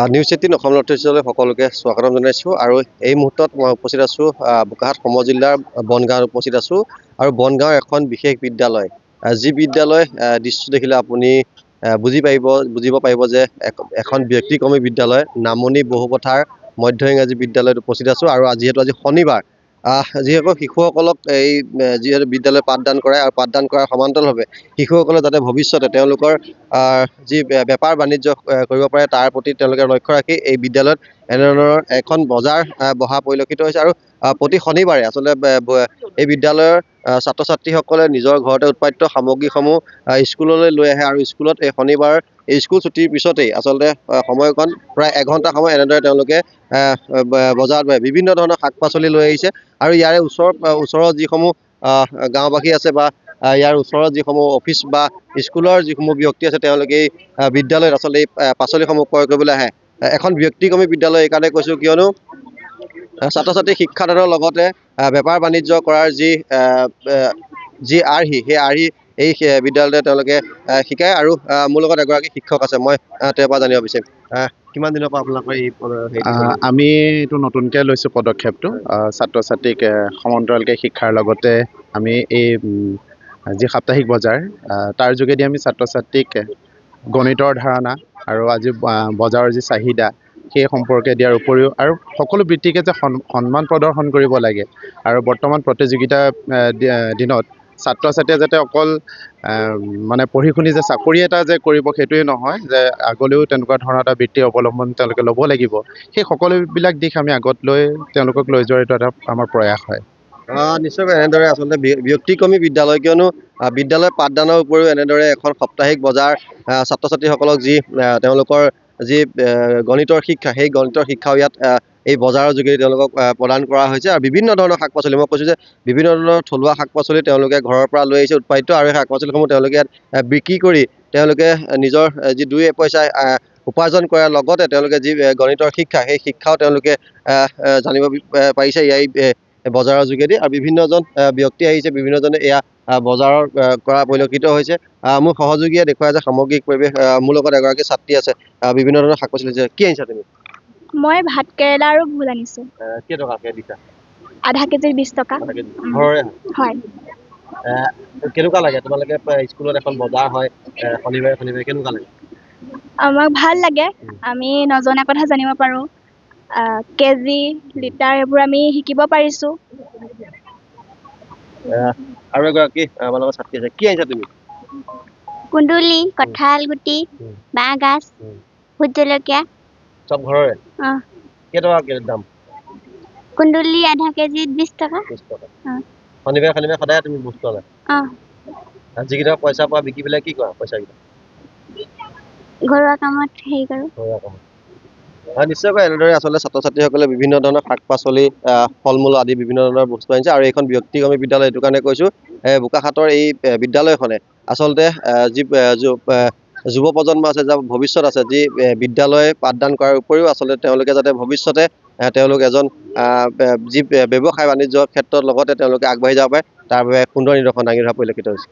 News 18 Assam নৰ্থইষ্টলৈ সকলোকে স্বাগতম জনাইছোঁ আৰু এই মুহূৰ্তত মই উপস্থিত আছোঁ বোকাখাট সমজিল্লাৰ বনগাঁৱত উপস্থিত আছোঁ আৰু বনগাঁৱৰ এখন বিশেষ বিদ্যালয় যি বিদ্যালয় দৃশ্য দেখিলে আপুনি বুজিব পাৰিব যে এখন ব্যক্তিক্ৰমী বিদ্যালয় নামনি বহুপথাৰ মধ্য ইংৰাজী বিদ্যালয়ত উপস্থিত আছোঁ আৰু যিহেতু আজি শনিবাৰ যিহেতু শিশুসকলক এই যিহেতু বিদ্যালয় পাঠদান কৰে আৰু পাঠদান কৰাৰ সমান্তৰালভাৱে শিশুসকলে যাতে ভৱিষ্যতে তেওঁলোকৰ যি বেপাৰ বাণিজ্য কৰিব পাৰে তাৰ প্ৰতি তেওঁলোকে লক্ষ্য ৰাখি এই বিদ্যালয়ত এনেধৰণৰ এখন বজাৰ বহা পৰিলক্ষিত হৈছে আৰু প্ৰতি শনিবাৰে আচলতে এই বিদ্যালয়ৰ ছাত্ৰ ছাত্ৰীসকলে নিজৰ ঘৰতে উৎপাদিত সামগ্ৰীসমূহ স্কুললৈ লৈ আহে আৰু স্কুলত এই শনিবাৰ এই স্কুল ছুটিৰ পিছতেই আচলতে সময়কণ প্ৰায় এঘণ্টা সময় এনেদৰে তেওঁলোকে বজাৰত বিভিন্ন ধৰণৰ শাক পাচলি লৈ আহিছে আৰু ইয়াৰে ওচৰৰ যিসমূহ গাঁওবাসী আছে বা ইয়াৰ ওচৰৰ যিসমূহ অফিচ বা স্কুলৰ যিসমূহ ব্যক্তি আছে তেওঁলোকে এই বিদ্যালয়ত আচলতে এই পাচলিসমূহ ক্ৰয় কৰিবলৈ আহে। এখন ব্যক্তিক্ৰমী বিদ্যালয় এইকাৰণে কৈছোঁ কিয়নো ছাত্ৰ ছাত্ৰী শিক্ষাদানৰ লগতে বেপাৰ বাণিজ্য কৰাৰ যি আৰ্হি সেই আৰ্হি এই বিদ্যালয়তে তেওঁলোকে শিকায় আৰু মোৰ লগত এগৰাকী শিক্ষক আছে মই তেওঁৰ পৰা জানিব বিচাৰিম কিমান দিনৰ পৰা আপোনালোকৰ এই আমি এইটো নতুনকৈ লৈছোঁ পদক্ষেপটো ছাত্ৰ ছাত্ৰীক সমান্তৰালকৈ শিক্ষাৰ লগতে আমি এই যি সাপ্তাহিক বজাৰ তাৰ যোগেদি আমি ছাত্ৰ ছাত্ৰীক গণিতৰ ধাৰণা আৰু আজি বজাৰৰ যি চাহিদা সেই সম্পৰ্কে দিয়াৰ উপৰিও আৰু সকলো বৃত্তিকে যে সন্মান প্ৰদৰ্শন কৰিব লাগে আৰু বৰ্তমান প্ৰতিযোগিতা দিনত ছাত্ৰ ছাত্ৰীয়ে যাতে অকল মানে পঢ়ি শুনি যে চাকৰি এটা যে কৰিব সেইটোৱে নহয় যে আগলৈও তেনেকুৱা ধৰণৰ এটা বৃত্তি অৱলম্বন তেওঁলোকে ল'ব লাগিব সেই সকলোবিলাক দিশ আমি আগত লৈ তেওঁলোকক লৈ যোৱাৰ এইটো এটা আমাৰ প্ৰয়াস হয়। নিশ্চয়কৈ এনেদৰে আচলতে ব্যক্তিক্ৰমী বিদ্যালয় কিয়নো বিদ্যালয় পাঠদানৰ উপৰিও এনেদৰে এখন সাপ্তাহিক বজাৰ ছাত্ৰ ছাত্ৰীসকলক যি তেওঁলোকৰ যি গণিতৰ শিক্ষা সেই গণিতৰ শিক্ষাও ইয়াত এই বজাৰৰ যোগেদি তেওঁলোকক প্ৰদান কৰা হৈছে আৰু বিভিন্ন ধৰণৰ শাক পাচলি মই কৈছোঁ যে বিভিন্ন ধৰণৰ থলুৱা শাক পাচলি তেওঁলোকে ঘৰৰ পৰা লৈ আহিছে উৎপাদিত আৰু এই শাক পাচলিসমূহ তেওঁলোকে ইয়াত বিক্ৰী কৰি তেওঁলোকে নিজৰ যি দুই পইচা উপাৰ্জন কৰাৰ লগতে তেওঁলোকে যি গণিতৰ শিক্ষা সেই শিক্ষাও তেওঁলোকে জানিব পাৰিছে এই বজাৰৰ যোগেদি আৰু বিভিন্নজন ব্যক্তি আহিছে বিভিন্নজনে এয়া বজাৰৰ কৰা পৰিলক্ষিত হৈছে। মোৰ সহযোগীয়ে দেখুৱাই যে সামগ্ৰিক পৰিৱেশ মোৰ লগত এগৰাকী ছাত্ৰী আছে বিভিন্ন ধৰণৰ শাক পাচলি আছে কি আনিছা তুমি? মই ভাত কেৰেলা আৰু ভোল আনিছোঁ। কেইটকাকৈ দিছা? আধা কেজিৰ 20 টকা। ঘৰৰে হয়। কেনেকুৱা লাগে তোমালোকে স্কুলত এখন বজাৰ হয় শনিবাৰে কেনেকুৱা লাগে? আমাক ভাল লাগে আমি নজনা কথা জানিব পাৰোঁ কেজি লিটাৰ এইবোৰ আমি শিকিব পাৰিছোঁ। আৰু এগৰাকী আমাৰ লগত ছাত্ৰী আছে কি আনিছা তুমি? কুন্দুলি কঁঠাল গুটি বাঁহগাজ ভোট জলকীয়া চব ঘৰৰে? কেইটকা দাম? কুন্দুলি আধা কেজিত 20 টকা। শনিবাৰে সদায় তুমি বস্তু আনা? যিকেইটা পইচা পোৱা বিকি পেলাই কি কৰা পইচাকেইটা? ঘৰুৱা কামত হেৰি কৰোঁ। নিশ্চয়কৈ এনেদৰে আচলতে ছাত্ৰ ছাত্ৰীসকলে বিভিন্ন ধৰণৰ শাক পাচলি ফল মূল আদি বিভিন্ন ধৰণৰ বস্তু আনিছে আৰু এইখন ব্যক্তিক্ৰমী বিদ্যালয় এইটো কাৰণে কৈছোঁ বোকাখাটৰ এই বিদ্যালয়খনে আচলতে যি যুৱ প্ৰজন্ম আছে যাৰ ভৱিষ্যত আছে যি বিদ্যালয় পাঠদান কৰাৰ উপৰিও আচলতে তেওঁলোকে যাতে ভৱিষ্যতে তেওঁলোক এজন যি ব্যৱসায় বাণিজ্যৰ ক্ষেত্ৰত লগতে তেওঁলোকে আগবাঢ়ি যাব পাৰে তাৰ বাবে সুন্দৰ নিদৰ্শন দাঙি ধৰা পৰিলক্ষিত হৈছে।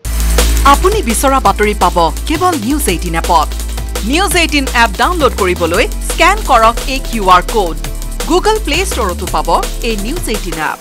আপুনি বিচৰা বাতৰি পাব কেৱল নিউজ 18 এপত। নিউজ 18 এপ ডাউনলোড কৰিবলৈ স্কেন কৰক এই QR কোড। গুগল প্লে ষ্টৰতো পাব এই নিউজ 18 এপ।